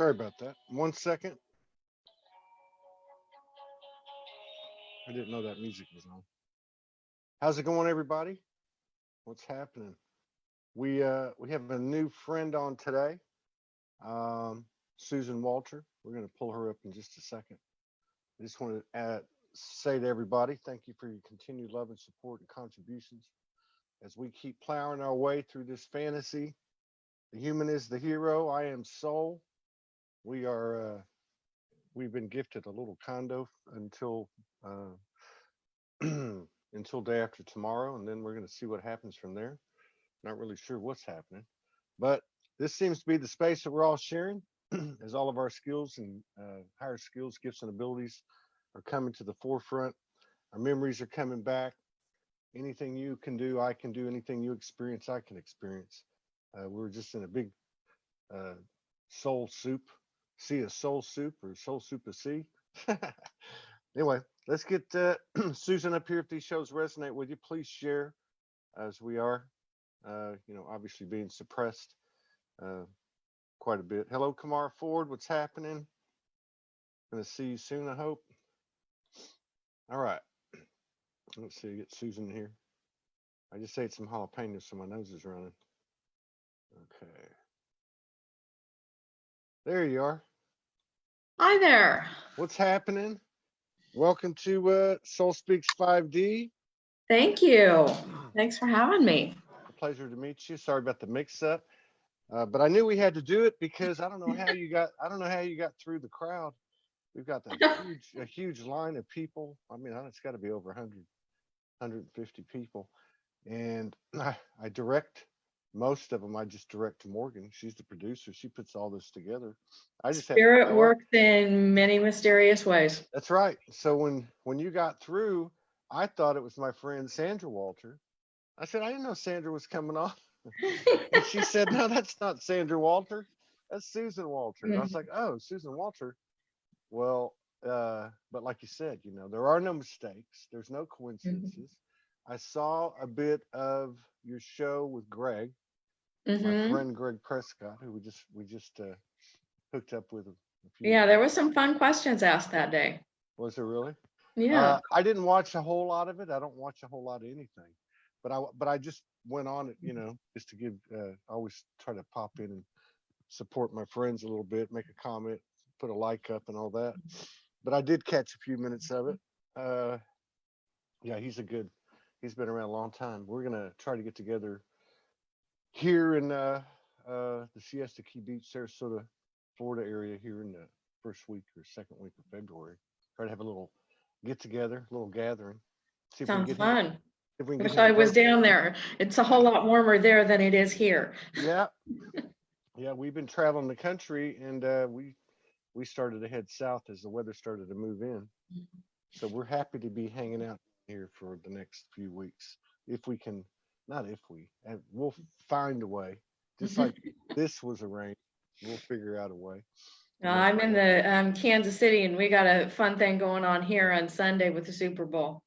Sorry about that. 1 second. I didn't know that music was on. How's it going, everybody? What's happening? We have a new friend on today, Susan Walter. We're going to pull her up in just a second. I just want to say to everybody, thank you for your continued love and support and contributions as we keep plowing our way through this fantasy. The human is the hero. I am soul. We've been gifted a little condo until until day after tomorrow, and then we're going to see what happens from there. Not really sure what's happening, but this seems to be the space that we're all sharing as all of our skills and higher skills, gifts, and abilities are coming to the forefront. Our memories are coming back. Anything you can do, I can do. Anything you experience, I can experience. We're just in a big soul soup. See a soul soup or soul soup a sea. Anyway, let's get Susan up here. If these shows resonate with you, please share, as we are, obviously being suppressed quite a bit. Hello, Kamar Ford. What's happening? Gonna see you soon, I hope. All right. Let's see. Get Susan here. I just ate some jalapenos, so my nose is running. Okay. There you are. Hi there. What's happening? Welcome to Soul Speaks 5D. Thank you. Thanks for having me. A pleasure to meet you. Sorry about the mix-up, but I knew we had to do it because I don't know how you got through the crowd. We've got a huge line of people. I mean, it's got to be over 100, 150 people, and I direct most of them. I just direct to Morgan. She's the producer. She puts all this together. I just Spirit works in many mysterious ways. That's right. So when you got through, I thought it was my friend Sandra Walter. I said, I didn't know Sandra was coming on. And she said, no, that's not Sandra Walter. That's Susan Walter. And I was like, oh, Susan Walter. Well, but like you said, there are no mistakes. There's no coincidences. I saw a bit of your show with Greg, my friend Greg Prescott, who we just hooked up with a few. Yeah, there was some fun questions asked that day. Was there really? Yeah. I didn't watch a whole lot of it. I don't watch a whole lot of anything, but I just went on it, just to give. I always try to pop in and support my friends a little bit, make a comment, put a like up, and all that. But I did catch a few minutes of it. Yeah, he's been around a long time. We're gonna try to get together here in the Siesta Key Beach, Sarasota, Florida area here in the first week or second week of February. Try to have a little get together, a little gathering. See if Sounds we can fun. if we can Wish get I was down there. It's a whole lot warmer there than it is here. Yeah. Yeah, we've been traveling the country, and we started to head south as the weather started to move in. So we're happy to be hanging out here for the next few weeks. If we can, not if we, and we'll find a way. Just like this was arranged, we'll figure out a way. I'm in the Kansas City, and we got a fun thing going on here on Sunday with the Super Bowl.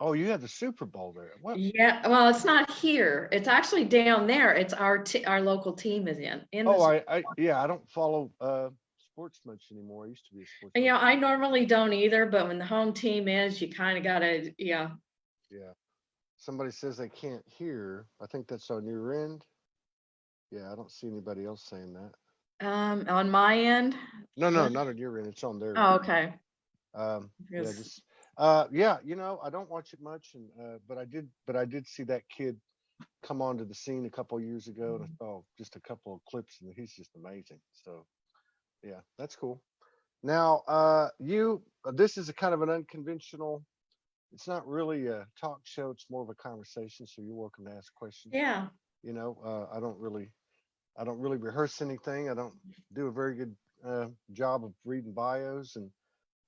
Oh, you have the Super Bowl there. What? Yeah, well, it's not here. It's actually down there. It's our local team is in. I don't follow sports much anymore. I used to be a sports. Yeah, I normally don't either, but when the home team is, you kind of gotta, yeah. Yeah. Somebody says they can't hear. I think that's on your end. Yeah, I don't see anybody else saying that. On my end? No, not on your end. It's on their. Oh, okay. I don't watch it much, and but I did see that kid come onto the scene a couple of years ago, and I saw just a couple of clips, and he's just amazing. So, yeah, that's cool. Now, this is a kind of an unconventional. It's not really a talk show. It's more of a conversation. So you're welcome to ask questions. Yeah. I don't really rehearse anything. I don't do a very good job of reading bios, and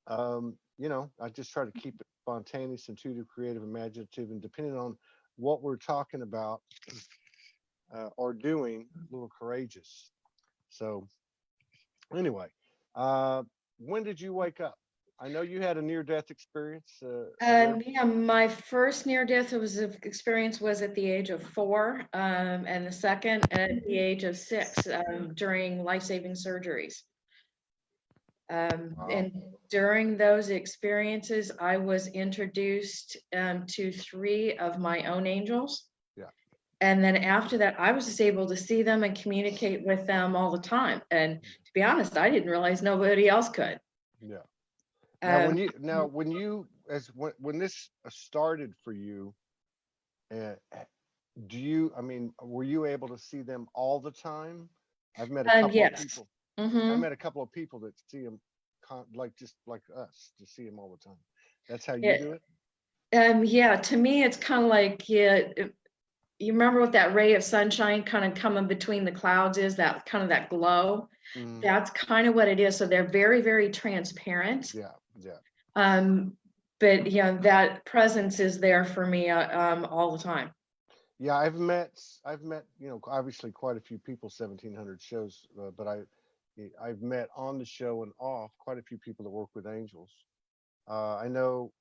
I just try to keep it spontaneous, intuitive, creative, imaginative, and depending on what we're talking about or doing, a little courageous. So anyway, when did you wake up? I know you had a near-death experience. There. Yeah, my first near-death experience was at the age of 4, and the second at the age of 6, during life-saving surgeries. Wow. And during those experiences, I was introduced to 3 of my own angels. Yeah. And then after that, I was just able to see them and communicate with them all the time. And to be honest, I didn't realize nobody else could. Yeah. Now, Um, when this started for you, uh, I mean, were you able to see them all the time? I've met a couple of yes. people. I Mm-hmm. met a couple of people that see them, like just like us, to see them all the time. That's how you Yeah. do it. Yeah, to me, it's kind of like, yeah, you remember what that ray of sunshine kind of coming between the clouds is, that kind of that glow. Mm, That's kind of what it is. So they're very, very transparent. yeah, yeah, But yeah, that presence is there for me all the time. yeah. I've met, obviously quite a few people, 1,700 shows, but I've met on the show and off quite a few people that work with angels. I know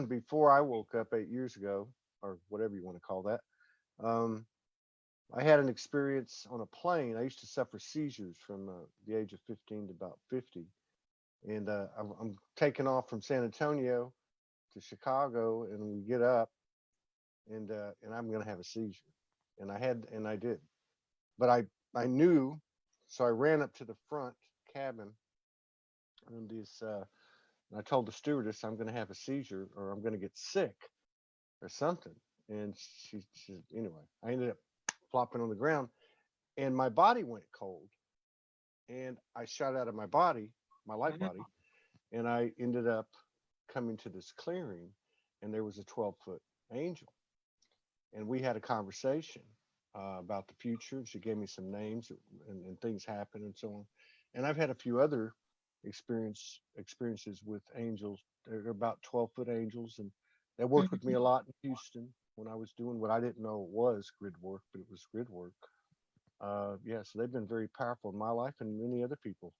before I woke up 8 years ago, or whatever you want to call that, um, I had an experience on a plane. I used to suffer seizures from the age of 15 to about 50. And I'm taking off from San Antonio to Chicago, and we get up, and I'm going to have a seizure. And I did. But I knew, so I ran up to the front cabin, and I told the stewardess I'm going to have a seizure, or I'm going to get sick or something. And she anyway, I ended up flopping on the ground, and my body went cold, and I shot out of my body, my life body, and I ended up coming to this clearing, and there was a 12-foot angel, and we had a conversation about the future. She gave me some names, and things happened and so on. And I've had a few other experiences with angels. They're about 12-foot angels, and they worked with me a lot in Houston when I was doing what I didn't know it was grid work, but it was grid work. Yeah, so they've been very powerful in my life and many other people.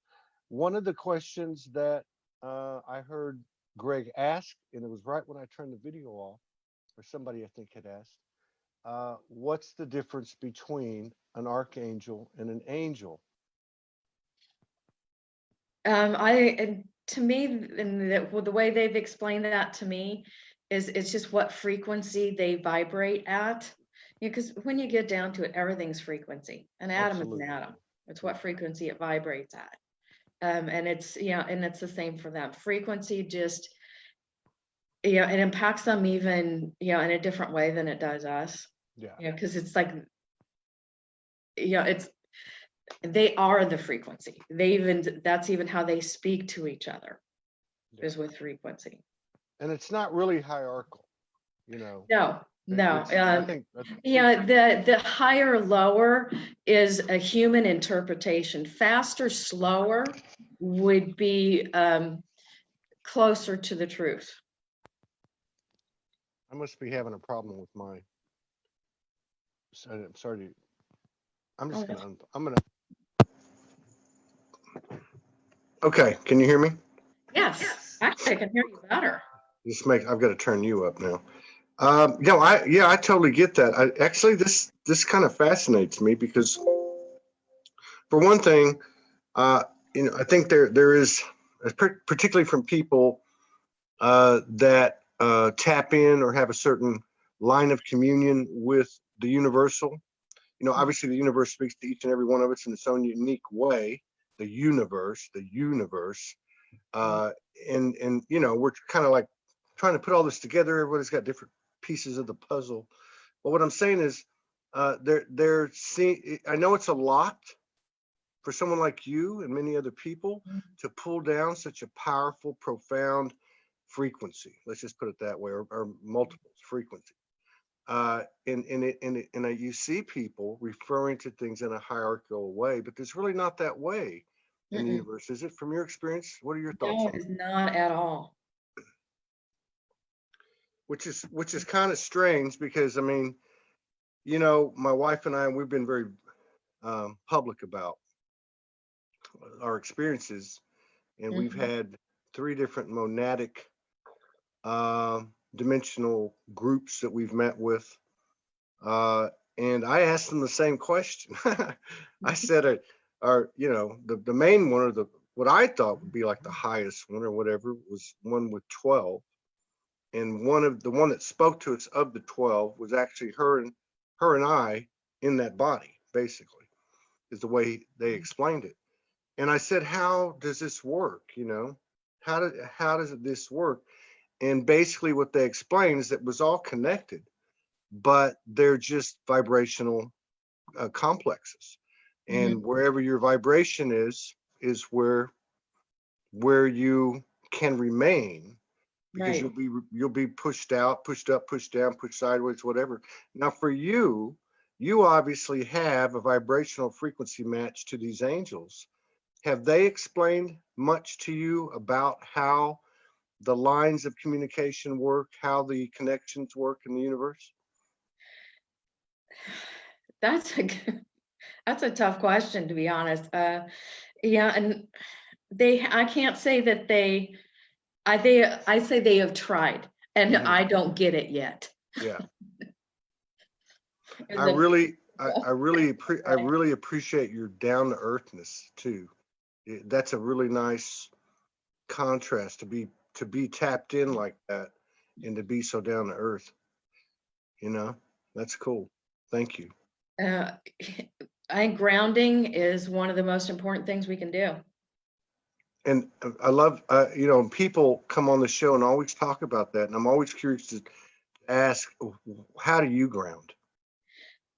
One of the questions that I heard Greg ask, and it was right when I turned the video off, or somebody I think had asked, what's the difference between an archangel and an angel? And to me, and the way they've explained that to me is it's just what frequency they vibrate at. Because when you get down to it, everything's frequency. An atom is an Absolutely. atom. It's Yeah. what frequency it vibrates at. And it's, and it's the same for them. Frequency just, it impacts them even, in a different way than it does us. Yeah. Because it's like, they are the frequency. That's even how they speak to each other, Yeah. is with frequency. And it's not really hierarchical, No. I think The higher lower is a human interpretation. Faster slower would be closer to the truth. I must be having a problem with my. I'm sorry. I'm just gonna. I'm gonna. Okay, can you hear me? Yes, actually, I can hear you better. I've got to turn you up now. I totally get that. Actually, this kind of fascinates me because, for one thing, I think there is, particularly from people that tap in or have a certain line of communion with the universal. Obviously the universe speaks to each and every one of us in its own unique way. The universe, and we're kind of like trying to put all this together. Everybody's got different pieces of the puzzle. But what I'm saying is, I know it's a lot for someone like you and many other people to pull down such a powerful, profound frequency. Let's just put it that way, or multiple frequency. You see people referring to things in a hierarchical way, but there's really not that way in the universe. Is it, from your experience? What are your thoughts on it? No, it's not at all. Which is kind of strange because, I mean, my wife and I, we've been very public about our experiences, and we've had monadic dimensional groups that we've met with. And I asked them the same question. I said, the main one, or what I thought would be like the highest one or whatever, was one with 12. And the one that spoke to us of the 12 was actually her and I in that body, basically, is the way they explained it. And I said, how does this work? How does this work? And basically what they explained is that it was all connected, but they're just vibrational complexes. And wherever your vibration is where you can remain, because Right. you'll be pushed out, pushed up, pushed down, pushed sideways, whatever. Now for you obviously have a vibrational frequency match to these angels. Have they explained much to you about how the lines of communication work, how the connections work in the universe? That's a tough question, to be honest. Yeah, and I can't say that I say they have tried, and I don't get it yet. Yeah. And I the- really appreciate your down to earthness too. That's a really nice contrast to be tapped in like that and to be so down to earth. That's cool. Thank you. I think grounding is one of the most important things we can do. And I love, people come on the show and always talk about that. And I'm always curious to ask, how do you ground?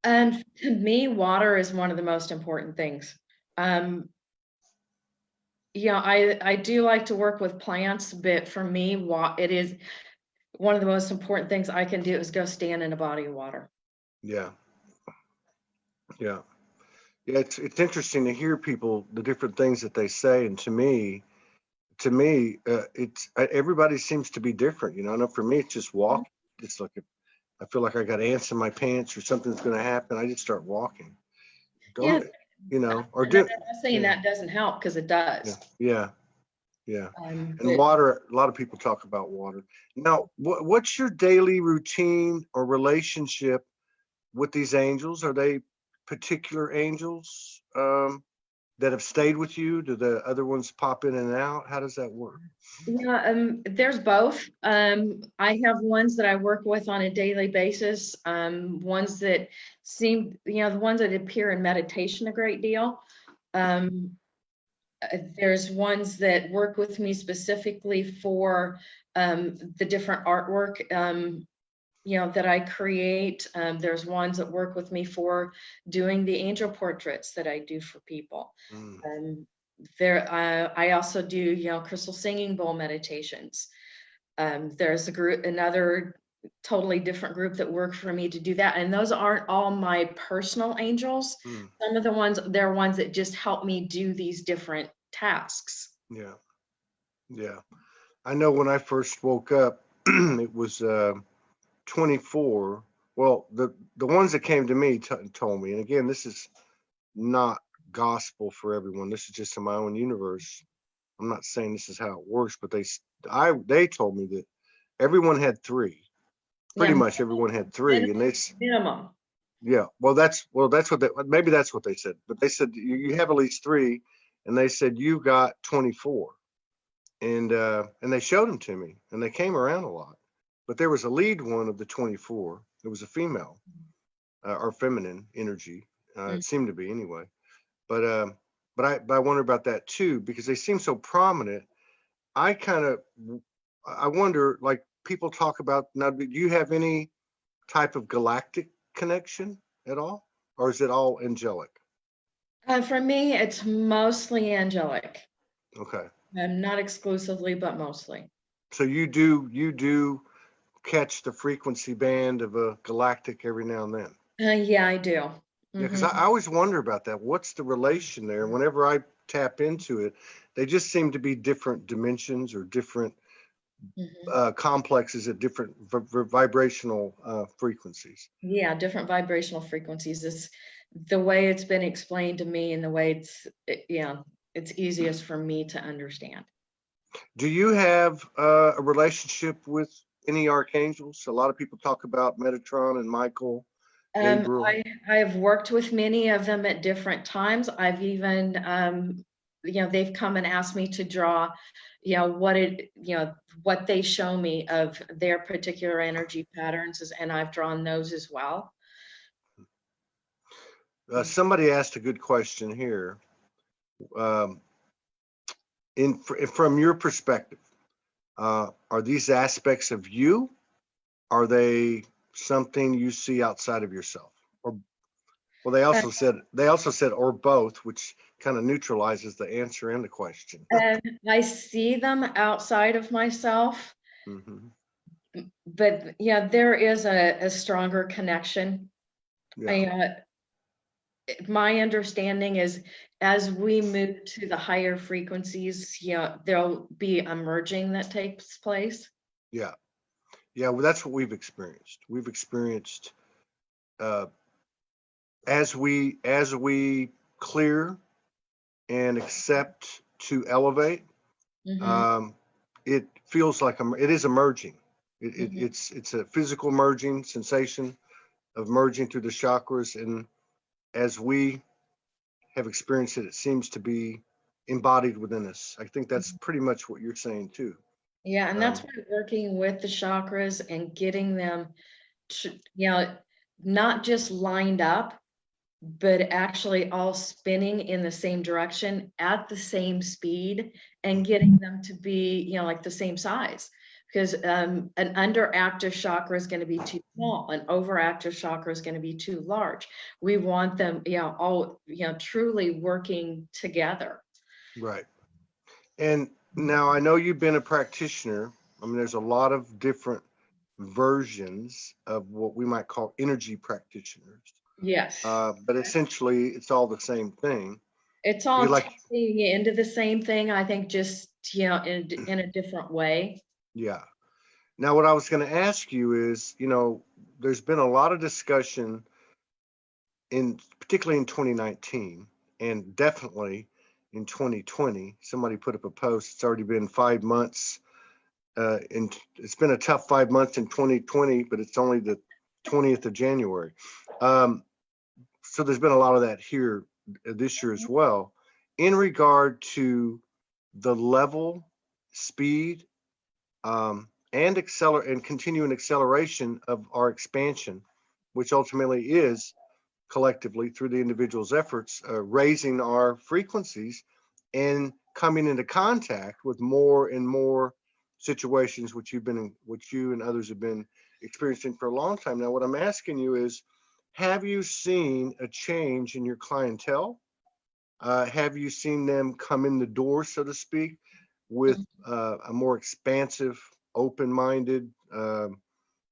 And to me, water is one of the most important things. Yeah, I do like to work with plants, but for me, it is one of the most important things I can do is go stand in a body of water. Yeah. Yeah. Yeah. It's interesting to hear people, the different things that they say. And to me, everybody seems to be different. I know for me, it's just walking. It's like, I feel like I got ants in my pants or something's going to happen, I just start walking. Yes. Or I'm not saying that doesn't help, because it does. Yeah. And But water, a lot of people talk about water. Now, what's your daily routine or relationship with these angels? Are they particular angels that have stayed with you? Do the other ones pop in and out? How does that work? yeah, there's both. I have ones that I work with on a daily basis. Ones that seem, the ones that appear in meditation a great deal. There's ones that work with me specifically for the different artwork that I create. There's ones that work with me for doing the angel portraits that I do for people. I also do crystal singing bowl meditations. There's another totally different group that work for me to do that, and those aren't all my personal angels. Some of the ones, they're ones that just help me do these different tasks. Yeah. I know when I first woke up, it was 24. Well, the ones that came to me told me, and again, this is not gospel for everyone. This is just in my own universe. I'm not saying this is how it works, but they told me that everyone had 3. Pretty much everyone had 3, and they minimum. Yeah, well, that's what maybe that's what they said, but they said you have at least 3, and they said you got 24, and they showed them to me, and they came around a lot, but there was a lead one of the 24. It was a female or feminine energy. It seemed to be anyway, but I wonder about that too, because they seem so prominent. I wonder, like people talk about now. Do you have any type of galactic connection at all, or is it all angelic? For me, it's mostly angelic. Okay. Not exclusively, but mostly. So you do catch the frequency band of a galactic every now and then? Yeah, I do. Yeah, because I always wonder about that. What's the relation there? Whenever I tap into it, they just seem to be different dimensions or different complexes at different vibrational frequencies. Yeah, different vibrational frequencies is the way it's been explained to me, and the way it's easiest for me to understand. Do you have a relationship with any archangels? A lot of people talk about Metatron and Michael, Gabriel. I have worked with many of them at different times. I've even, they've come and asked me to draw, what they show me of their particular energy patterns, and I've drawn those as well. Somebody asked a good question here. Um, from your perspective, are these aspects of you? Are they something you see outside of yourself? Or well, they also said or both, which kind of neutralizes the answer and the question. And I see them outside of myself, but yeah, there is a stronger connection. Yeah. My understanding is as we move to the higher frequencies, there'll be a merging that takes place. Yeah. Yeah. Well, that's what we've experienced. We've experienced as we clear and accept to elevate, it feels like it is a merging. It's a physical merging sensation of merging through the chakras, and as we have experienced it, it seems to be embodied within us. I think that's pretty much what you're saying too. Yeah, and that's why working with the chakras and getting them to, not just lined up, but actually all spinning in the same direction at the same speed, and getting them to be, like the same size. Because an underactive chakra is going to be too small, an overactive chakra is going to be too large. We want them, all, truly working together. Right. And now I know you've been a practitioner. I mean, there's a lot of different versions of what we might call energy practitioners. Yes. But essentially, it's all the same thing. It's all tapping into the same thing, I think, just, in a different way. Yeah. Now, what I was going to ask you is, there's been a lot of discussion particularly in 2019 and definitely in 2020. Somebody put up a post. It's already been 5 months. And it's been a tough 5 months in 2020, but it's only the 20th of January. So there's been a lot of that here this year as well, in regard to the level, speed, and continuing acceleration of our expansion, which ultimately is collectively through the individual's efforts, raising our frequencies and coming into contact with more and more situations which you and others have been experiencing for a long time now. What I'm asking you is, have you seen a change in your clientele? Have you seen them come in the door, so to speak, with a more expansive, open-minded, I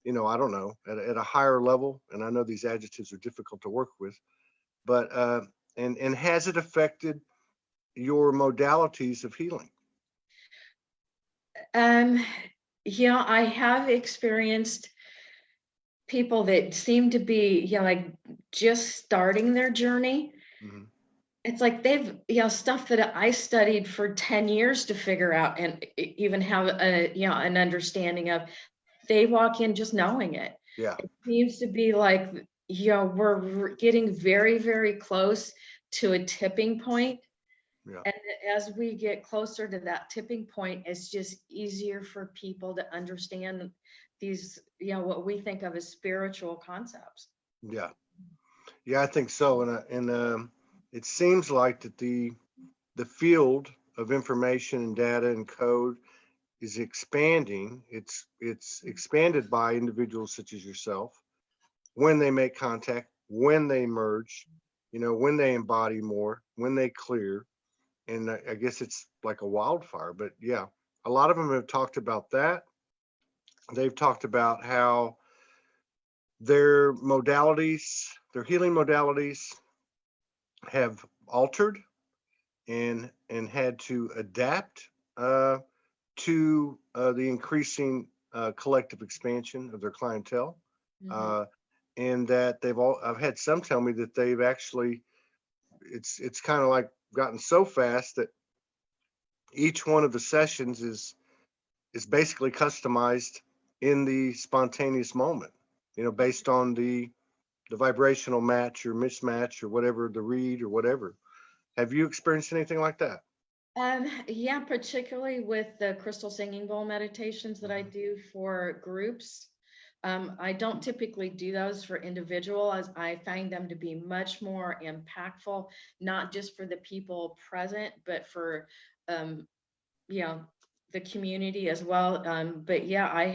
don't know, at a higher level? And I know these adjectives are difficult to work with, but and has it affected your modalities of healing? I have experienced people that seem to be, like just starting their journey. It's like they've, stuff that I studied for 10 years to figure out and even have an understanding of. They walk in just knowing it. Yeah. It seems to be like, we're getting very, very close to a tipping point. Yeah. And as we get closer to that tipping point, it's just easier for people to understand these, what we think of as spiritual concepts. Yeah. Yeah, I think so. And it seems like that the field of information and data and code is expanding. It's expanded by individuals such as yourself when they make contact, when they merge, when they embody more, when they clear. And I guess it's like a wildfire. But yeah, a lot of them have talked about that. They've talked about how their modalities, their healing modalities, have altered and had to adapt to the increasing collective expansion of their clientele. And that I've had some tell me that they've actually, it's kind of like gotten so fast that each one of the sessions is basically customized in the spontaneous moment, based on the vibrational match or mismatch or whatever, the read or whatever. Have you experienced anything like that? Yeah, particularly with the crystal singing bowl meditations that I do for groups. I don't typically do those for individual, as I find them to be much more impactful, not just for the people present, but for you know, the community as well. But yeah, I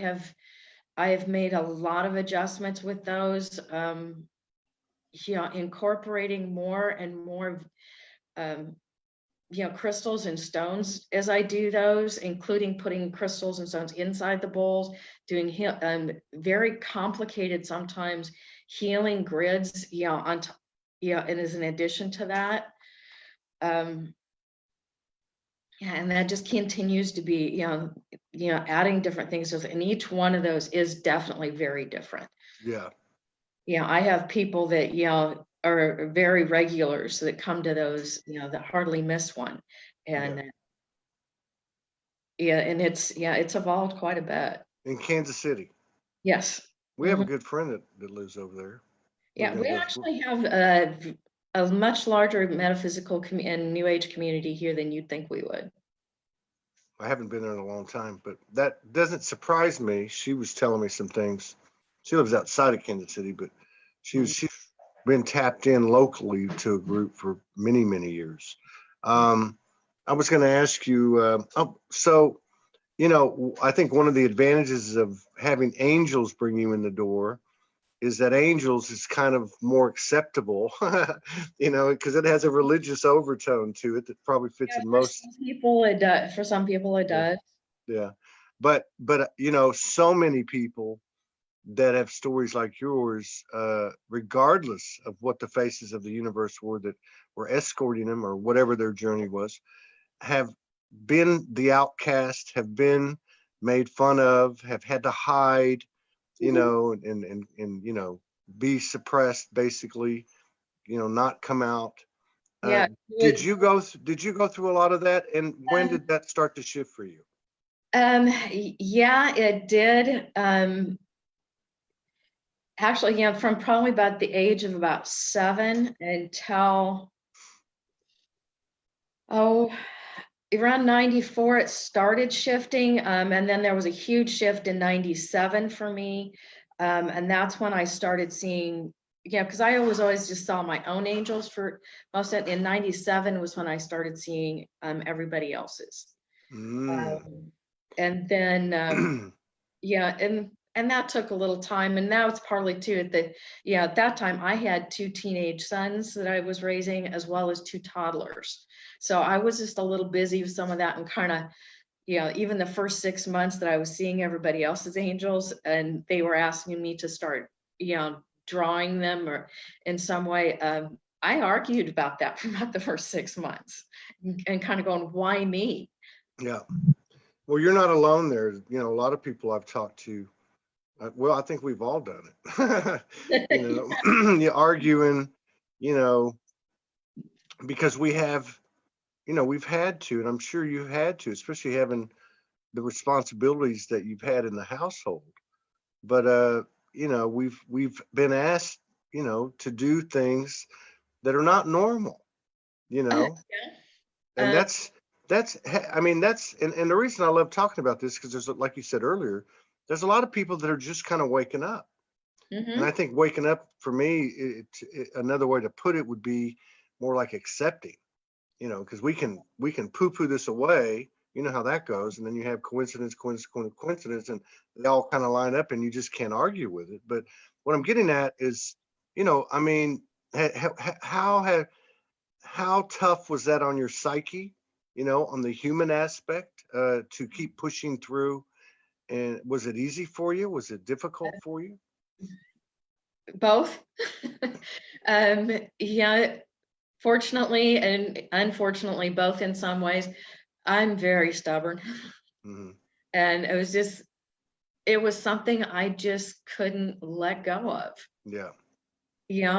have made a lot of adjustments with those, incorporating more and more um, crystals and stones as I do those, including putting crystals and stones inside the bowls, doing very complicated, sometimes healing grids, and as an addition to that. And that just continues to be, adding different things. And each one of those is definitely very different. Yeah. I have people that, are very regulars that come to those, that hardly miss one. And and it's evolved quite a bit. In Kansas City. Yes. We have a good friend that lives over there. Yeah, we actually have a much larger metaphysical and New Age community here than you'd think we would. I haven't been there in a long time, but that doesn't surprise me. She was telling me some things. She lives outside of Kansas City, but she's been tapped in locally to a group for many, many years. I was going to ask you, I think one of the advantages of having angels bring you in the door is that angels is kind of more acceptable, because it has a religious overtone to it that probably fits in most people. It does. For some people, it does. Yeah, but so many people that have stories like yours, regardless of what the faces of the universe were that were escorting them or whatever their journey was, have been the outcast, have been made fun of, have had to hide, and be suppressed, basically, not come out. Yeah. Did you go through a lot of that, and when did that start to shift for you? Yeah, it did. Actually, from probably about the age of about 7 until around 94, it started shifting. And then there was a huge shift in 97 for me. And that's when I started seeing, because I always just saw my own angels for most of it. In 97 was when I started seeing everybody else's. And then, and that took a little time. And now it's partly too at that time I had 2 teenage sons that I was raising, as well as 2 toddlers. So I was just a little busy with some of that, and kind of, even the first 6 months that I was seeing everybody else's angels, and they were asking me to start, drawing them or in some way. I argued about that for about the first 6 months, and kind of going, why me? Yeah. Well, you're not alone there. A lot of people I've talked to, I think we've all done it. You're arguing, because we have, we've had to, and I'm sure you've had to, especially having the responsibilities that you've had in the household. But we've been asked, to do things that are not normal, and that's and the reason I love talking about this, because there's, like you said earlier, there's a lot of people that are just kind of waking up. And I think waking up, for me, another way to put it would be more like accepting, because we can poo-poo this away. You know how that goes. And then you have coincidence, and they all kind of line up, and you just can't argue with it. But what I'm getting at is, how tough was that on your psyche, on the human aspect, to keep pushing through? And was it easy for you? Was it difficult for you? Both. Fortunately and unfortunately, both in some ways. I'm very stubborn. And it was something I just couldn't let go of. Yeah.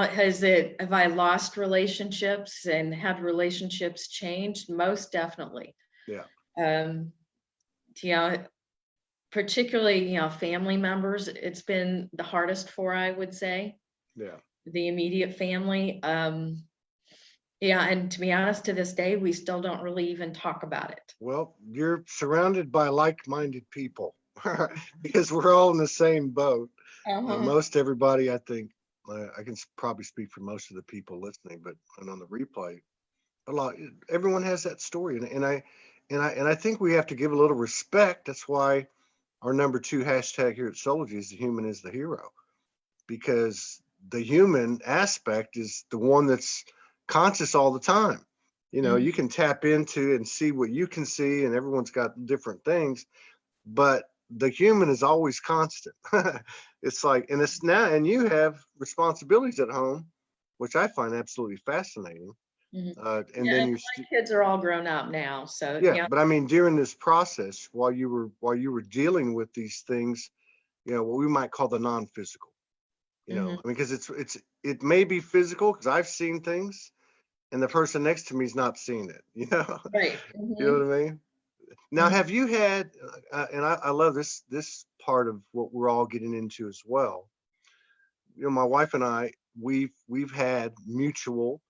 Have I lost relationships and had relationships changed? Most definitely. Yeah. Um, yeah, particularly, family members, it's been the hardest for, I would say, Yeah. the immediate family. Yeah, and to be honest, to this day, we still don't really even talk about it. Well, you're surrounded by like-minded people because we're all in the same boat. Uh-huh. Most everybody, I think, I can probably speak for most of the people listening, but and on the replay, a lot, everyone has that story, and I think we have to give a little respect. That's why our #2 hashtag here at Soulogy is the human is the hero, because the human aspect is the one that's conscious all the time. You Mhm. can tap into and see what you can see, and everyone's got different things, but the human is always constant. It's like, and it's now, and you have responsibilities at home, which I find absolutely fascinating. Mhm. And Yeah, then and you're, my kids are all grown up now, so yeah, yeah. but I mean, during this process, while you were dealing with these things, what we might call the non-physical, Mhm. I mean, because it may be physical because I've seen things, and the person next to me is not seeing it. Right. You know Mhm. what I mean? Now, Mhm. have you had, and I love this part of what we're all getting into as well. My wife and I, we've had mutual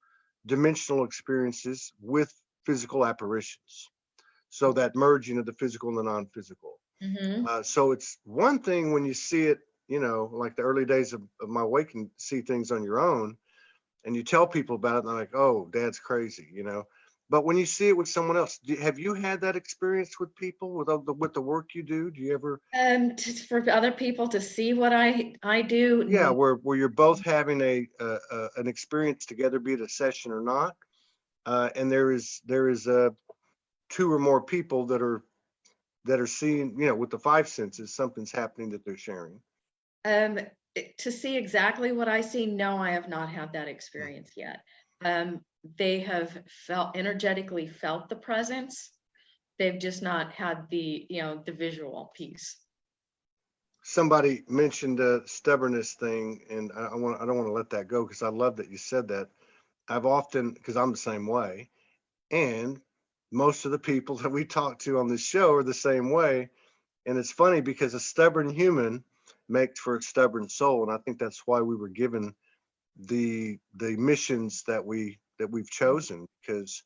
dimensional experiences with physical apparitions. So that merging of the physical and the non-physical. Mhm. So it's one thing when you see it, like the early days of my waking, see things on your own, and you tell people about it, and they're like, "Oh, Dad's crazy." But when you see it with someone else, have you had that experience with people with the work you do? Do you ever, For other people to see what I do, yeah, where you're both having an experience together, be it a session or not, and there is two or more people that are seeing, with the five senses, something's happening that they're sharing. um, to see exactly what I see, no, I have not had that Hmm. experience yet. Um, they have energetically felt the presence. They've just not had the visual piece. Somebody mentioned a stubbornness thing, and I don't want to let that go because I love that you said that. I've often, because I'm the same way, and most of the people that we talk to on this show are the same way. And it's funny because a stubborn human makes for a stubborn soul, and I think that's why we were given the missions that we've chosen, because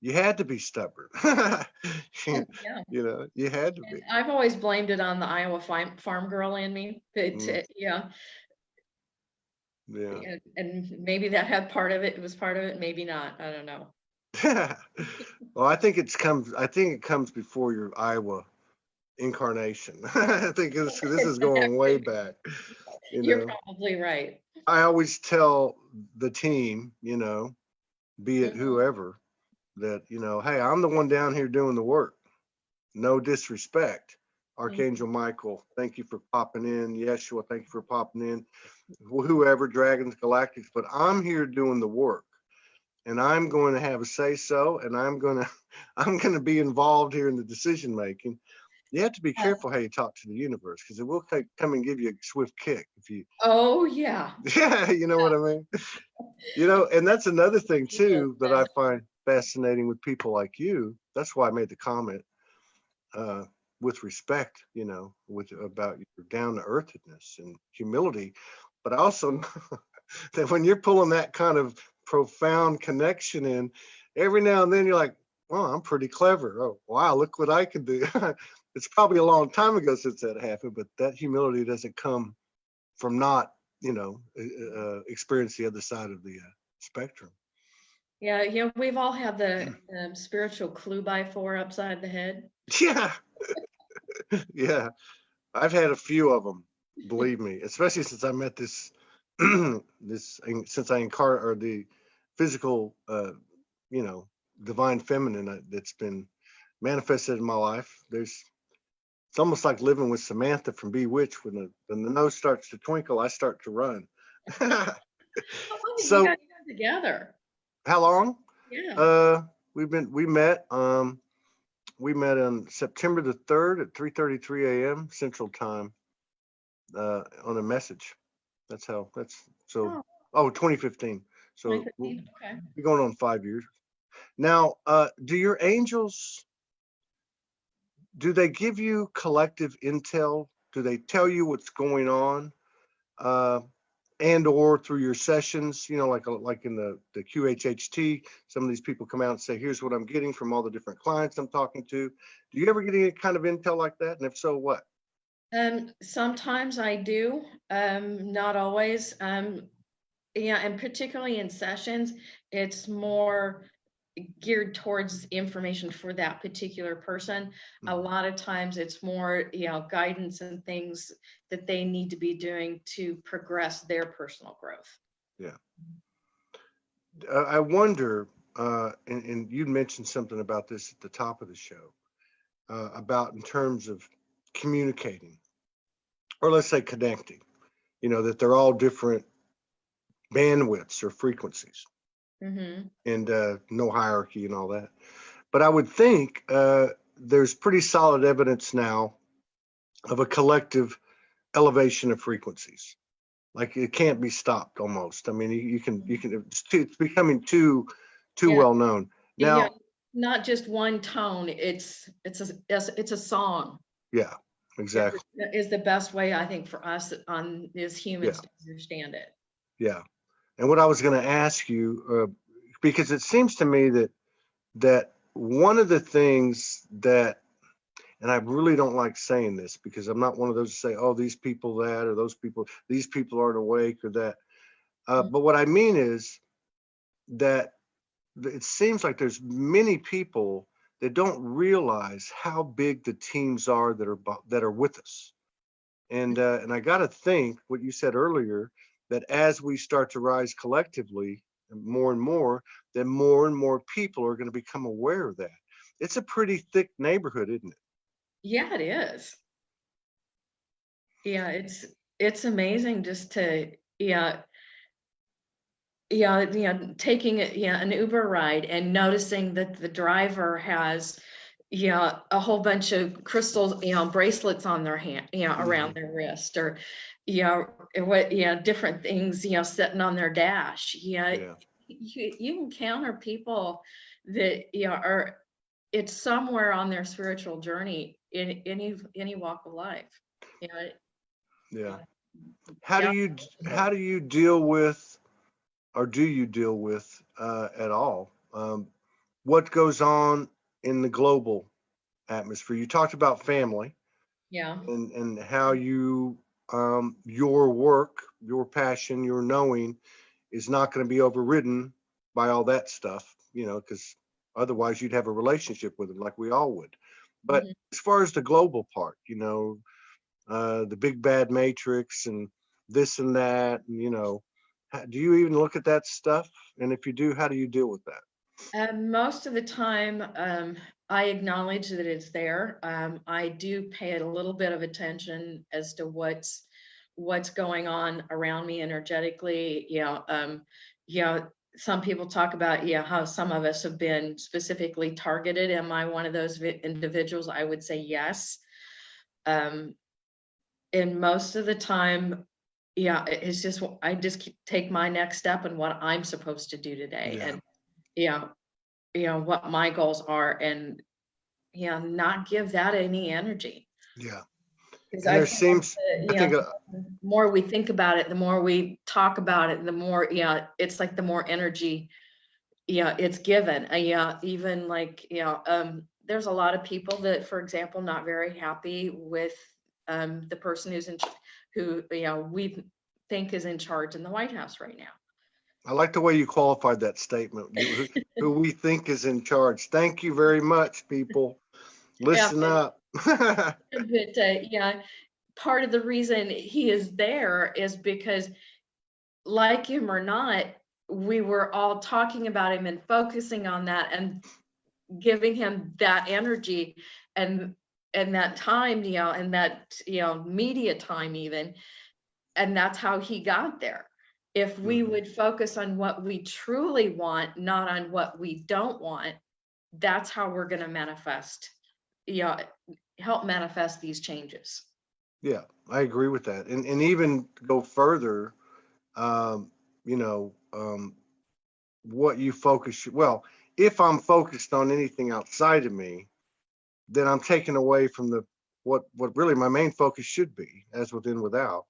you had to be stubborn. Oh, yeah. You had to be. And I've always blamed it on the Iowa farm girl in me. Mm, Yeah, yeah. and maybe that had part of it. It was part of it, maybe not. I don't know. Well, I think it comes before your Iowa incarnation. I think this is going way back. You You're know, probably right. I always tell the team, be it Mhm. whoever, that, hey, I'm the one down here doing the work. No disrespect. Mhm. Archangel Michael, thank you for popping in. Yeshua, thank you for popping in. Whoever, Dragons, Galactics, but I'm here doing the work, and I'm going to have a say so, and I'm going to be involved here in the decision making. You have to be Uh, careful how you talk to the universe, because it will come and give you a swift kick if you, oh yeah. yeah, you know what I mean. And that's another thing You will. too that I find fascinating with people like you. That's why I made the comment, uh, with respect, with about your down to earthedness and humility, but I also know that when you're pulling that kind of profound connection in, every now and then you're like, "Oh, I'm pretty clever. Oh, wow, look what I can do." It's probably a long time ago since that happened, but that humility doesn't come from not, experience the other side of the spectrum. Yeah, we've all had the spiritual clue by four upside the head. Yeah, yeah. I've had a few of them, believe me, especially since I met this, since I incarnate, or the physical, you know, divine feminine that's been manifested in my life. It's almost like living with Samantha from Bewitched. When the nose starts to twinkle, I start to run. How long have you So guys been together? how long? Yeah. Uh, we met on September the 3rd at 3:33 a.m. Central Time, on a message. That's so. Oh, Oh, 2015. So we'll 2015. Okay. be going on 5 years now. Do your angels do they give you collective intel? Do they tell you what's going on? And or through your sessions, like in the QHHT, some of these people come out and say, here's what I'm getting from all the different clients I'm talking to. Do you ever get any kind of intel like that? And if so, what? Sometimes I do, not always. Yeah, and particularly in sessions, it's more geared towards information for that particular person. A lot of times it's more, guidance and things that they need to be doing to progress their personal growth. Yeah. I wonder, and you mentioned something about this at the top of the show, about in terms of communicating, or let's say connecting, that they're all different bandwidths or frequencies, and no hierarchy and all that. But I would think there's pretty solid evidence now of a collective elevation of frequencies. Like it can't be stopped almost. I mean, you can, it's becoming too well known. Now, not just one tone, it's a song. Yeah, exactly. Is the best way, I think, for us as humans to understand it. Yeah. And what I was going to ask you, because it seems to me that one of the things that, and I really don't like saying this because I'm not one of those to say, oh, these people that, or these people aren't awake or that. But what I mean is that it seems like there's many people that don't realize how big the teams are that are with us. And I got to think what you said earlier, that as we start to rise collectively more and more, that more and more people are going to become aware of that. It's a pretty thick neighborhood, isn't it? Yeah, it is. Yeah, it's amazing just to taking an Uber ride and noticing that the driver has a whole bunch of crystals, bracelets on their hand, around their wrist, or different things, sitting on their dash. You encounter people that it's somewhere on their spiritual journey in any walk of life. How do you deal with, or do you deal with at all, what goes on in the global atmosphere? You talked about family, and how you, your work, your passion, your knowing is not going to be overridden by all that stuff, because otherwise you'd have a relationship with them like we all would. But as far as the global part, the big bad matrix and this and that, and do you even look at that stuff? And if you do, how do you deal with that? Most of the time, I acknowledge that it's there. I do pay it a little bit of attention as to what's going on around me energetically. Some people talk about how some of us have been specifically targeted. Am I one of those individuals? I would say yes. And most of the time, it's just, I just take my next step and what I'm supposed to do today, and what my goals are, and not give that any energy. Because there seems, I think, the more we think about it, the more we talk about it, the more, it's like the more energy, it's given. Even like, there's a lot of people that, for example, not very happy with the person who we think is in charge in the White House right now. I like the way you qualified that statement. Who we think is in charge. Thank you very much, people. Listen up. But part of the reason he is there is because, like him or not, we were all talking about him and focusing on that and giving him that energy and that time, and that media time even, and that's how he got there. If we would focus on what we truly want, not on what we don't want, that's how we're going to manifest, help manifest these changes. Yeah, I agree with that. And even go further, what you focus, well, if I'm focused on anything outside of me, then I'm taken away from the what really my main focus should be, as within without.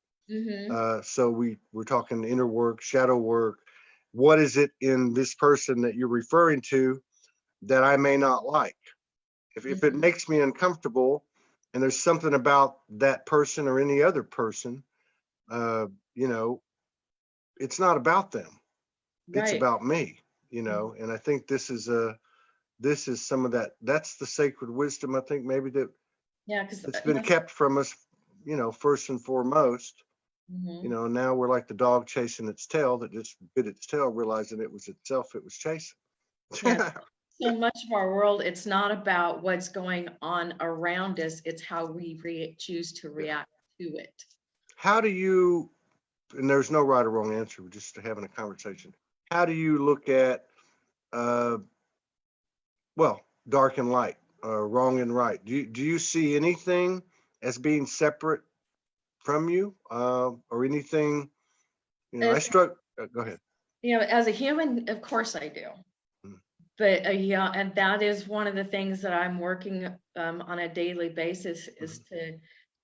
So we're talking inner work, shadow work. What is it in this person that you're referring to that I may not like? If it makes me uncomfortable, and there's something about that person or any other person, you know, it's not about them. It's Right. about me, you know. And I think this is some of that. That's the sacred wisdom, I think, maybe Yeah, because that's been kept from us, you know, first and foremost. You know, now we're like the dog chasing its tail that just bit its tail, realizing it was itself it was chasing. yeah, so much of our world, it's not about what's going on around us, it's how we choose to Yeah. react to it. How do you, and there's no right or wrong answer, we're just having a conversation. How do you look at, well, dark and light, wrong and right? Do you see anything as being separate from you, or anything? You know, I As, struck. Go ahead. you know, as a human, of course I do. Mm. But yeah, and that is one of the things that I'm working on a daily basis is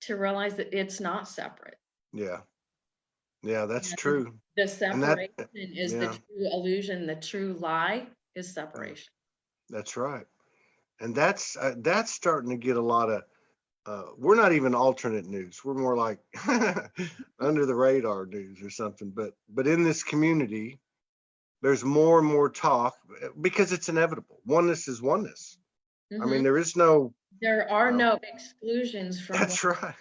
to realize that it's not separate. Yeah, yeah, that's Yeah, true. the And that, separation is the yeah, true illusion, the true lie is separation. that's right. And that's starting to get a lot of. We're not even alternate news. We're more like under the radar news or something. But in this community, there's more and more talk because it's inevitable. Oneness is oneness. I mean, there is no. There are Uh, no exclusions from one. that's right.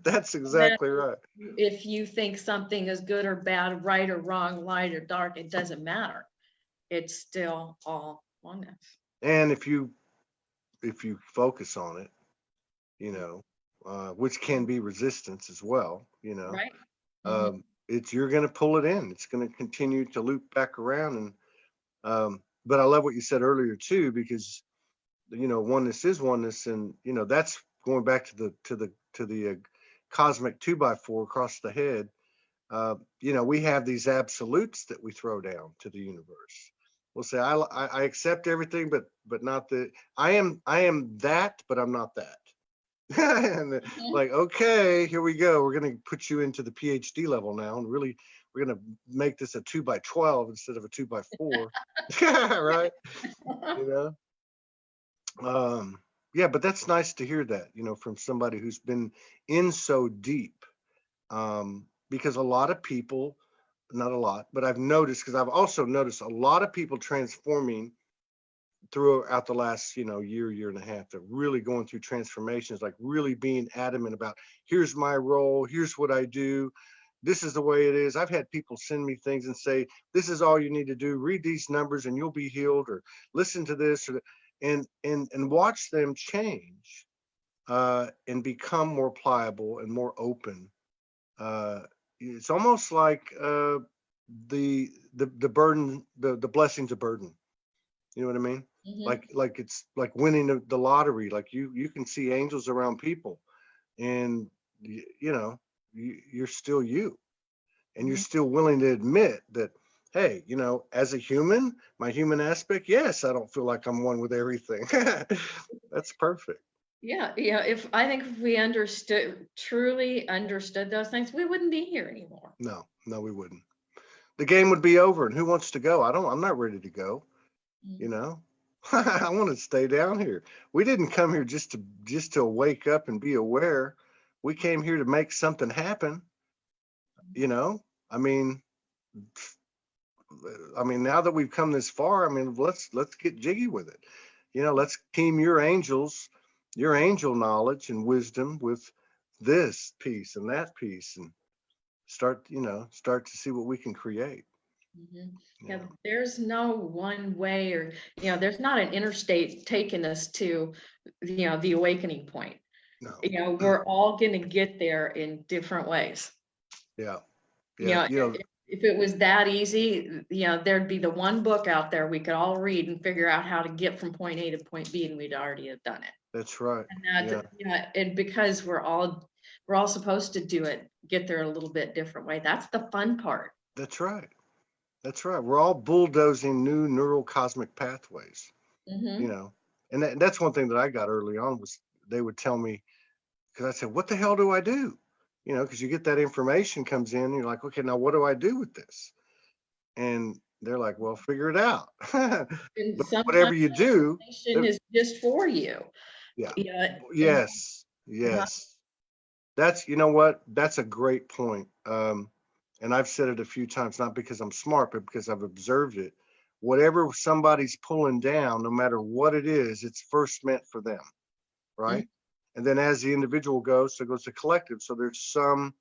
That's No matter exactly right. if you think something is good or bad, right or wrong, light or dark, it doesn't matter. It's still all oneness. And if you focus on it, you know, which can be resistance as well, you know, Right? Mhm. it's you're going to pull it in. It's going to continue to loop back around. And but I love what you said earlier too, because you know oneness is oneness, and you know that's going back to the cosmic 2x4 across the head. You know, we have these absolutes that we throw down to the universe. We'll say, I accept everything, but not the. I am that, but I'm not that. And Mhm. like, okay, here we go. We're going to put you into the PhD level now, and really, we're going to make this a 2x12 instead of a 2x4. Right? You know. Yeah, but that's nice to hear that, you know, from somebody who's been in so deep. Because a lot of people, not a lot, but I've noticed, because I've also noticed a lot of people transforming throughout the last, you know, year and a half. They're really going through transformations, like really being adamant about, here's my role, here's what I do, this is the way it is. I've had people send me things and say, this is all you need to do, read these numbers and you'll be healed, or listen to this, or and watch them change, and become more pliable and more open. It's almost like, the burden, the blessing's a burden. You know what I mean? Mhm. Like it's like winning the lottery. Like you can see angels around people, and you know you're still you, and you're Mhm. still willing to admit that, hey, you know, as a human, my human aspect, yes, I don't feel like I'm one with everything. That's perfect. Yeah, yeah. If I think if we truly understood those things, we wouldn't be here anymore. No, no, we wouldn't. The game would be over, and who wants to go? I'm not ready to go. You Mhm. know, I want to stay down here. We didn't come here just to wake up and be aware. We came here to make something happen. You know, I mean, now that we've come this far, I mean, let's get jiggy with it. You know, let's team your angels, your angel knowledge and wisdom with this piece and that piece, and start to see what we can create. Mhm. You Yeah, know, there's no one way, or there's not an interstate taking us to the awakening point. no, We're all going to get there in different ways. yeah, You yeah, know, you know, if it was that easy, there'd be the one book out there we could all read and figure out how to get from point A to point B, and we'd already have done it. that's right. And Yeah, and because we're all supposed to do it, get there a little bit different way. That's the fun part. that's right. That's right. We're all bulldozing new neural cosmic pathways, you Hmm. know. And that's one thing that I got early on was they would tell me, because I said, what the hell do I do? You know, because you get that information comes in and you're like, okay, now what do I do with this? And they're like, well, figure it out. And But sometimes whatever you do, information is just for you. yeah, Yeah. And yes, yes. That's, you know what? That's a great point. And I've said it a few times, not because I'm smart, but because I've observed it. Whatever somebody's pulling down, no matter what it is, it's first meant for them, Mhm. right? And then as the individual goes, so goes the collective. So there's some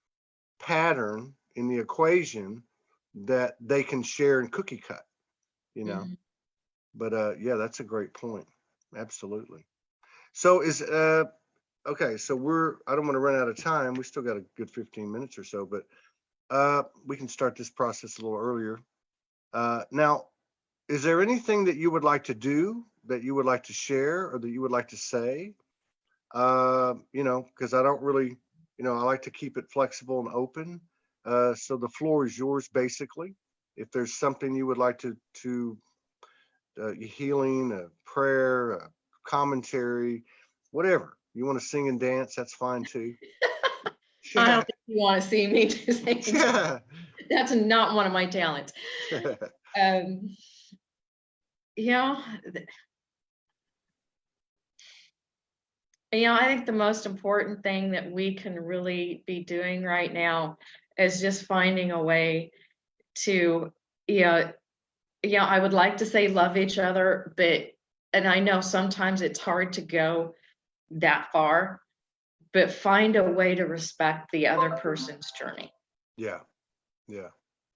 pattern in the equation that they can share and cookie cut, you know. Mhm. But yeah, that's a great point. Absolutely. So is okay, so I don't want to run out of time. We still got a good 15 minutes or so, but we can start this process a little earlier. Now, is there anything that you would like to do, that you would like to share, or that you would like to say? You know, because I don't really, you know, I like to keep it flexible and open. So the floor is yours, basically. If there's something you would like to healing, a prayer, a commentary, whatever you want to sing and dance, that's fine too. I Yeah, don't think you want to see me do things. yeah. That's not one of my talents. Um, yeah, I think the most important thing that we can really be doing right now is just finding a way to, yeah, I would like to say love each other, and I know sometimes it's hard to go that far, but find a way to respect the other person's journey. Yeah, yeah.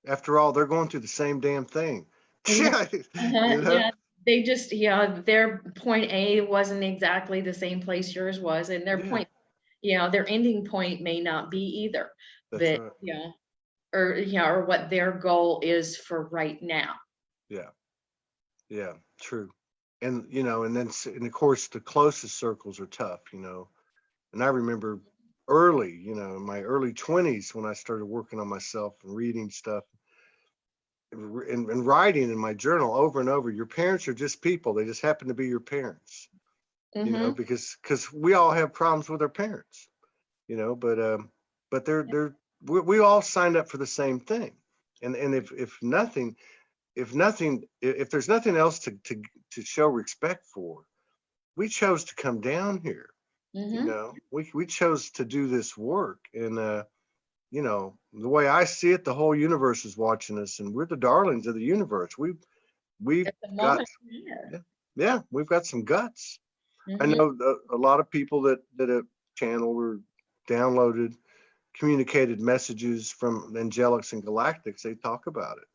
After all, they're going through the same damn thing. Yeah, Yeah, you know. yeah. They just, their point A wasn't exactly the same place yours was, and their Yeah, point, their ending point may not be either. that's But right. or what their goal is for right now. Yeah, yeah, true. And you know, and then and of course the closest circles are tough, you know. And I remember early, you know, in my early 20s when I started working on myself and reading stuff and writing in my journal over and over. Your parents are just people; they just happen to be your parents, you know, Mm-hmm. because we all have problems with our parents, you know. But we all signed up for the same thing, and if there's nothing else to show respect for, we chose to come down here. You Mm-hmm. know, we chose to do this work, and you know, the way I see it, the whole universe is watching us, and we're the darlings of the universe. We've At the got, moment, yeah. yeah, yeah, we've got some guts. I Mm-hmm. know a lot of people that have channeled or downloaded communicated messages from angelics and galactics. They talk about it,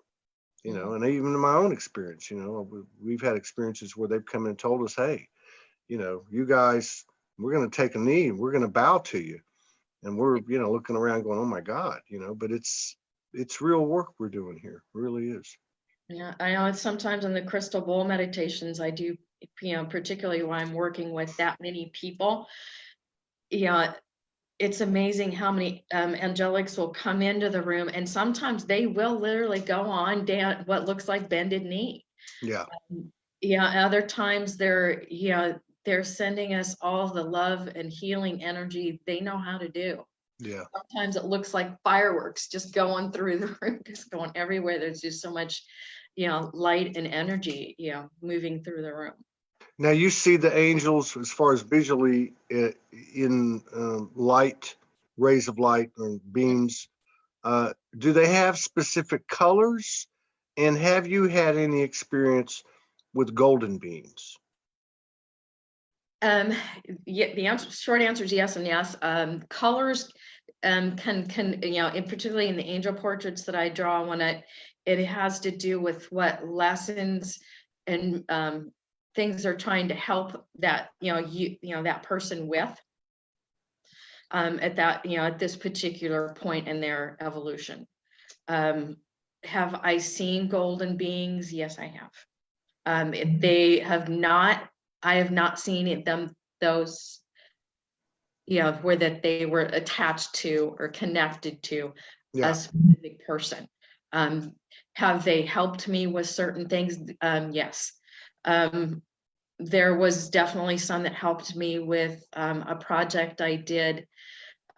you know, and even in my own experience, you know, we've had experiences where they've come in and told us, hey, you know, you guys, we're going to take a knee and we're going to bow to you. And we're, you know, looking around going, oh my God, you know, but it's real work we're doing here. It really is. Yeah, I know it's sometimes in the crystal bowl meditations I do, particularly when I'm working with that many people. Yeah, it's amazing how many angelics will come into the room, and sometimes they will literally go on down what looks like bended knee. Yeah. Yeah, other times they're sending us all the love and healing energy they know how to do. Yeah. Sometimes it looks like fireworks just going through the room, just going everywhere. There's just so much, light and energy, moving through the room. Now you see the angels as far as visually in light, rays of light or beams. Do they have specific colors? And have you had any experience with golden beams? Um, yeah, short answer is yes and yes. Colors can and particularly in the angel portraits that I draw, when it has to do with what lessons and things are trying to help that that person with at that at this particular point in their evolution. Have I seen golden beings? Yes, I have. If they have not, I have not seen those, where that they were attached to or connected to a Yeah. specific person. Um, have they helped me with certain things? Yes. Um, there was definitely some that helped me with a project I did.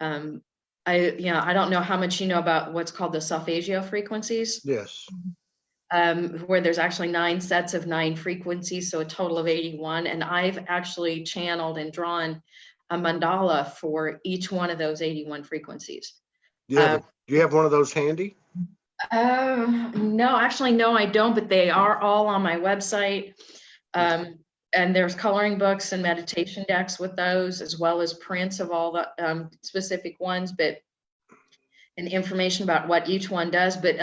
I don't know how much you know about what's called the solfeggio frequencies. Yes. Where there's actually 9 sets of 9 frequencies, so a total of 81. And I've actually channeled and drawn a mandala for each one of those 81 frequencies. Do you have one of those handy? No, actually, no, I don't, but they are all on my website. And there's coloring books and meditation decks with those, as well as prints of all the specific ones, and information about what each one does. But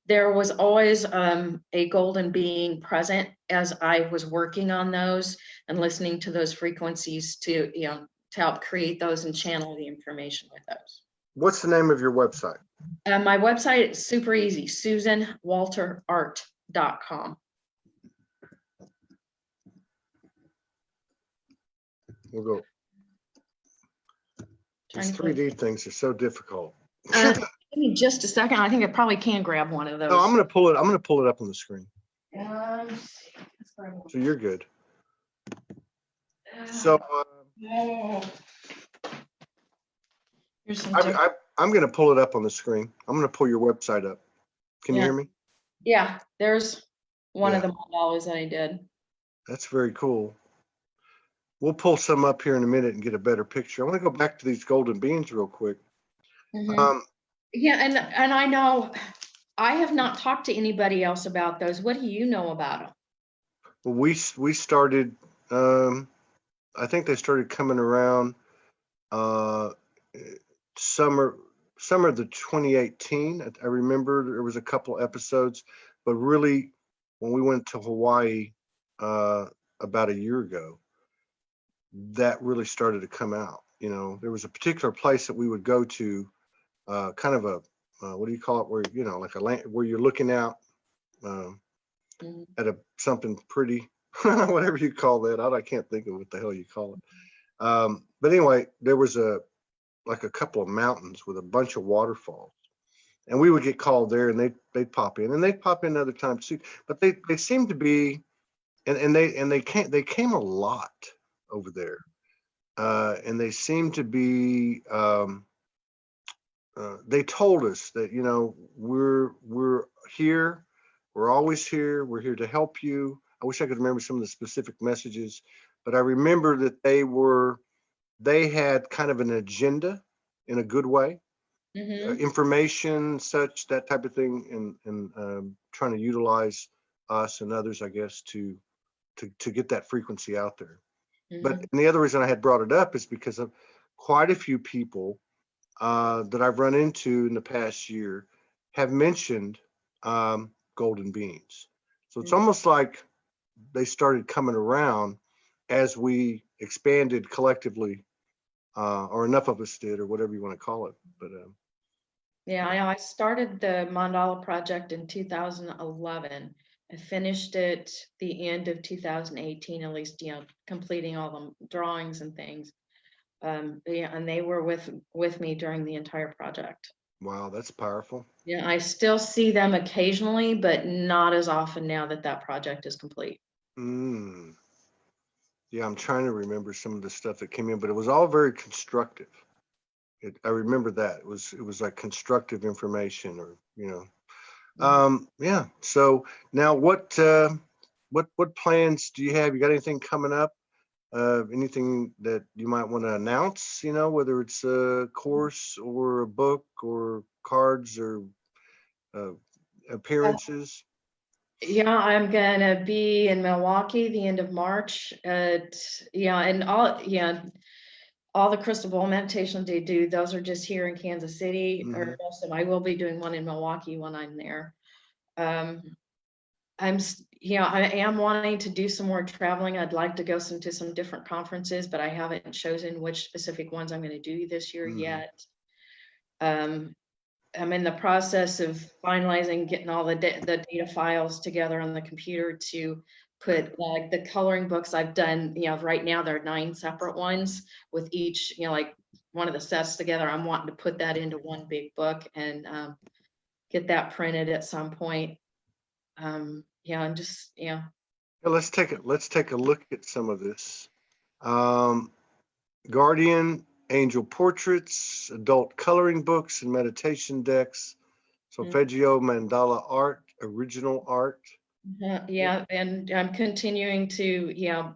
there was always a golden being present as I was working on those and listening to those frequencies to help create those and channel the information with those. What's the name of your website? My website is super easy, SusanWalterArt.com. We'll go. These 3D things are so difficult. Give me just a second. I think I probably can grab one of those. No, I'm gonna pull it up on the screen. So you're good. So here's some I'm gonna pull it up on the screen. I'm gonna pull your website up. Can you hear me? Yeah, there's one of the mandalas that I did. That's very cool. We'll pull some up here in a minute and get a better picture. I want to go back to these golden beans real quick. Yeah, and I know I have not talked to anybody else about those. What do you know about them? Well, we started. I think they started coming around summer of the 2018. I remember there was a couple episodes, but really when we went to Hawaii about a year ago, that really started to come out. There was a particular place that we would go to, kind of a what do you call it, where like a land where you're looking out at something pretty, whatever you call that. I can't think of what the hell you call it. But anyway, there was like a couple of mountains with a bunch of waterfalls, and we would get called there, and they'd pop in, and they'd pop in other times too. But they seemed to be, and they came a lot over there, and they seem to be. They told us that we're here, we're always here, we're here to help you. I wish I could remember some of the specific messages, but I remember that they had kind of an agenda in a good way, information, such that type of thing, and trying to utilize us and others, I guess, to get that frequency out there. But the other reason I had brought it up is because of quite a few people that I've run into in the past year have mentioned golden beans. So it's almost like they started coming around as we expanded collectively, or enough of us did, or whatever you want to call it. But yeah, I started the mandala project in 2011. I finished it the end of 2018, at least, completing all the drawings and things. And they were with me during the entire project. Wow, that's powerful. Yeah, I still see them occasionally, but not as often now that project is complete. Yeah, I'm trying to remember some of the stuff that came in, but it was all very constructive. I remember that it was like constructive information, or yeah. So now what plans do you have? You got anything coming up? Anything that you might want to announce, whether it's a course or a book or cards or appearances? Yeah, I'm gonna be in Milwaukee the end of March and all the crystal ball meditations they do, those are just here in Kansas City, or most of them. I will be doing one in Milwaukee when I'm there. I am wanting to do some more traveling. I'd like to go to some different conferences, but I haven't chosen which specific ones I'm going to do this year yet. I'm in the process of finalizing, getting all the data files together on the computer to put like the coloring books I've done. Right now there are 9 separate ones with each, like one of the sets together. I'm wanting to put that into one big book and get that printed at some point. And just Let's take a look at some of this. Guardian, angel portraits, adult coloring books, and meditation decks. Solfeggio, mandala art, original art. Yeah, and I'm continuing to,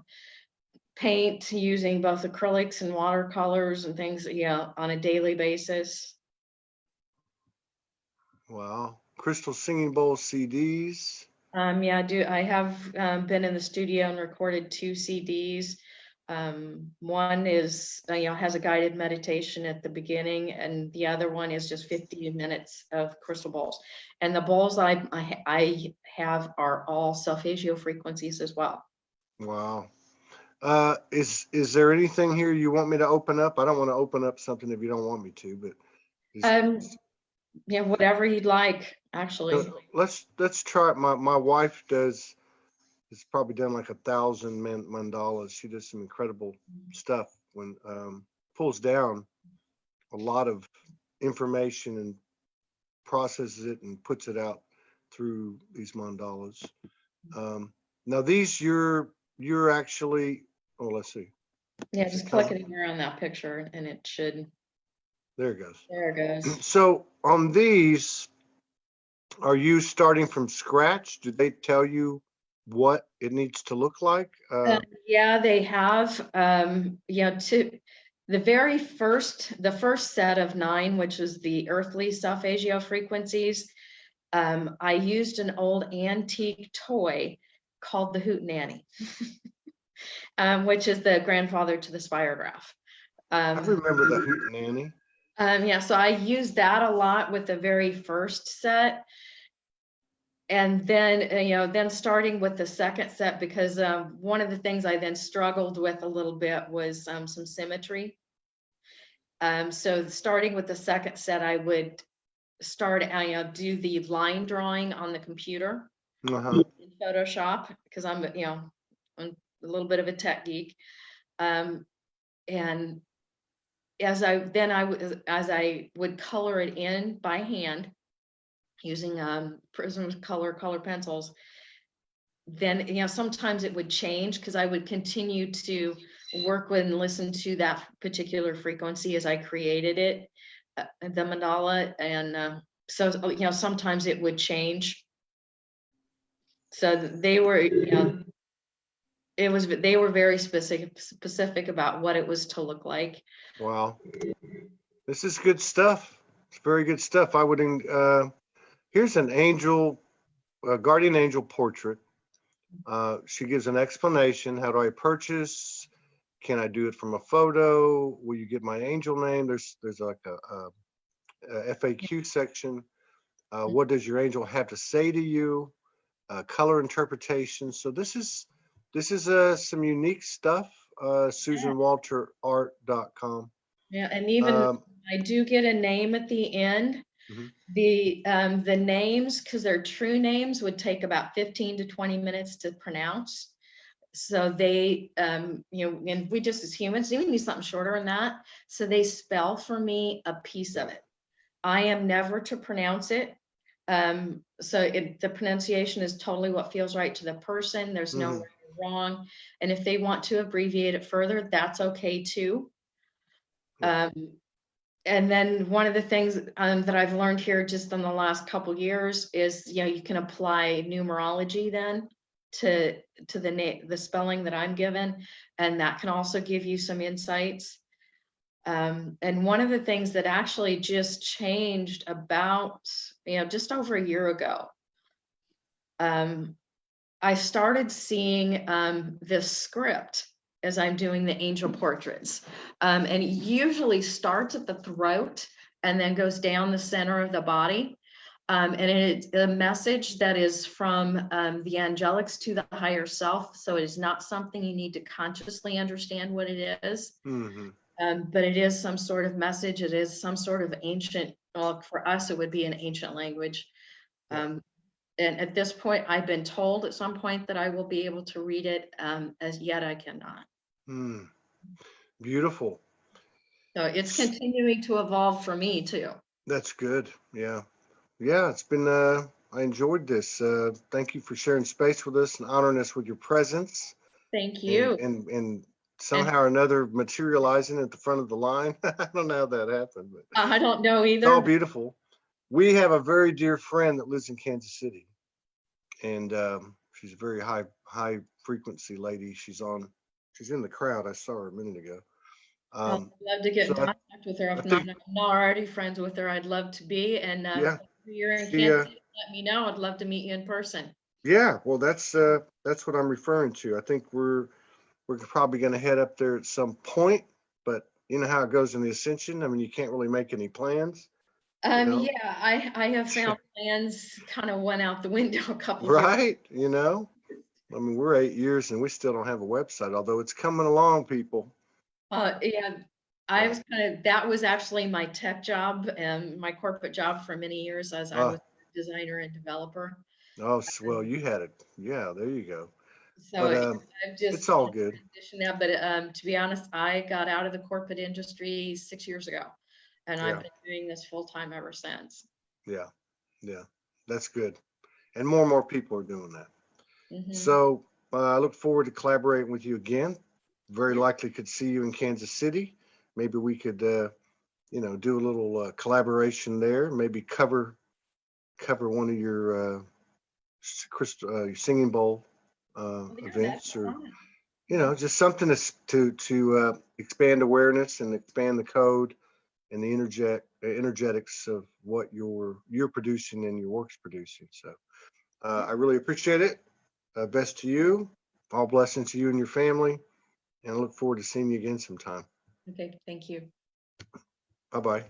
paint using both acrylics and watercolors and things, on a daily basis. Wow. Crystal singing bowl CDs. Yeah, I have been in the studio and recorded 2 CDs. One is, has a guided meditation at the beginning, and the other one is just 15 minutes of crystal bowls. And the bowls I have are all solfeggio frequencies as well. Wow. Is there anything here you want me to open up? I don't want to open up something if you don't want me to, but Yeah, whatever you'd like, actually. let's try it. My wife has probably done like 1,000 mandalas. She does some incredible stuff when pulls down a lot of information and processes it and puts it out through these mandalas. Now these you're actually, oh, let's see. Yeah, just click anywhere on that picture and it should. There it goes. There it goes. So on these, are you starting from scratch? Do they tell you what it needs to look like? Yeah, they have. To the first set of 9, which is the earthly solfeggio frequencies, I used an old antique toy called the Hoot Nanny, which is the grandfather to the spirograph. I remember the Hoot Nanny. Yeah, so I used that a lot with the very first set. And then, then starting with the second set, because one of the things I then struggled with a little bit was some symmetry. So starting with the second set, I would start, do the line drawing on the computer in Photoshop, because I'm a little bit of a tech geek. And as I would color it in by hand, using prism color pencils, then sometimes it would change because I would continue to work with and listen to that particular frequency as I created it, the mandala, and so sometimes it would change. So they were they were very specific about what it was to look like. Wow, this is good stuff. It's very good stuff. I would here's an angel, a guardian angel portrait. She gives an explanation. How do I purchase? Can I do it from a photo? Will you get my angel name? There's like a FAQ section. What does your angel have to say to you? Color interpretation. So this is some unique stuff. SusanWalterArt.com. Yeah, and even I do get a name at the end. The names, because they're true names, would take about 15 to 20 minutes to pronounce. So they, and we just as humans, we need something shorter than that. So they spell for me a piece of it. I am never to pronounce it. So the pronunciation is totally what feels right to the person. There's no right or wrong. And if they want to abbreviate it further, that's okay too. And then one of the things that I've learned here just in the last couple years is, you can apply numerology then to the spelling that I'm given, and that can also give you some insights. And one of the things that actually just changed about, just over a year ago, I started seeing this script as I'm doing the angel portraits. And it usually starts at the throat and then goes down the center of the body. And it's a message that is from the angelics to the higher self. So it is not something you need to consciously understand what it is. But it is some sort of message. It is some sort of ancient, well, for us, it would be an ancient language. And at this point, I've been told at some point that I will be able to read it, as yet I cannot. Beautiful. So it's continuing to evolve for me too. That's good. Yeah. It's been, I enjoyed this. Thank you for sharing space with us and honoring us with your presence Thank and you. and and And somehow or another materializing at the front of the line. I don't know how that happened, but I don't know it's all either. beautiful. We have a very dear friend that lives in Kansas City, and she's a very high frequency lady. She's in the crowd. I saw her a minute ago. I'd Um, love to get so in contact with her. I If not, think, I'm not already friends with her. I'd love to be. And yeah, if you're in she Kansas City, let me know. I'd love to meet you in person. yeah, well, that's what I'm referring to. I think we're probably going to head up there at some point, but you know how it goes in the ascension. I mean, you can't really make any plans, you know, Yeah, I have found plans kind of went out the window a couple years. right? You know, I mean, we're 8 years and we still don't have a website, although it's coming along, people. Yeah, I Yeah. was that was actually my tech job and my corporate job for many years as I Uh, was a designer and developer. well, you had it. Yeah, there you go. So But I've it's just all kind of good. transitioned that. But to be honest, I got out of the corporate industry 6 years ago, and I've Yeah, been doing this full time ever since. yeah, yeah. That's good. And more people are doing that. Hmm. So I look forward to collaborating with you again. Very Yeah. likely could see you in Kansas City. Maybe we could, do a little collaboration there. Maybe cover one of your your singing bowl Oh, yeah, that'd be events, or fun. just something to expand awareness and expand the code and the energetics of what you're producing and your work's producing. So Yeah. I really appreciate it. Best to you. All blessings to you and your family. And I look forward to seeing you again sometime. Okay. Thank you. Bye bye.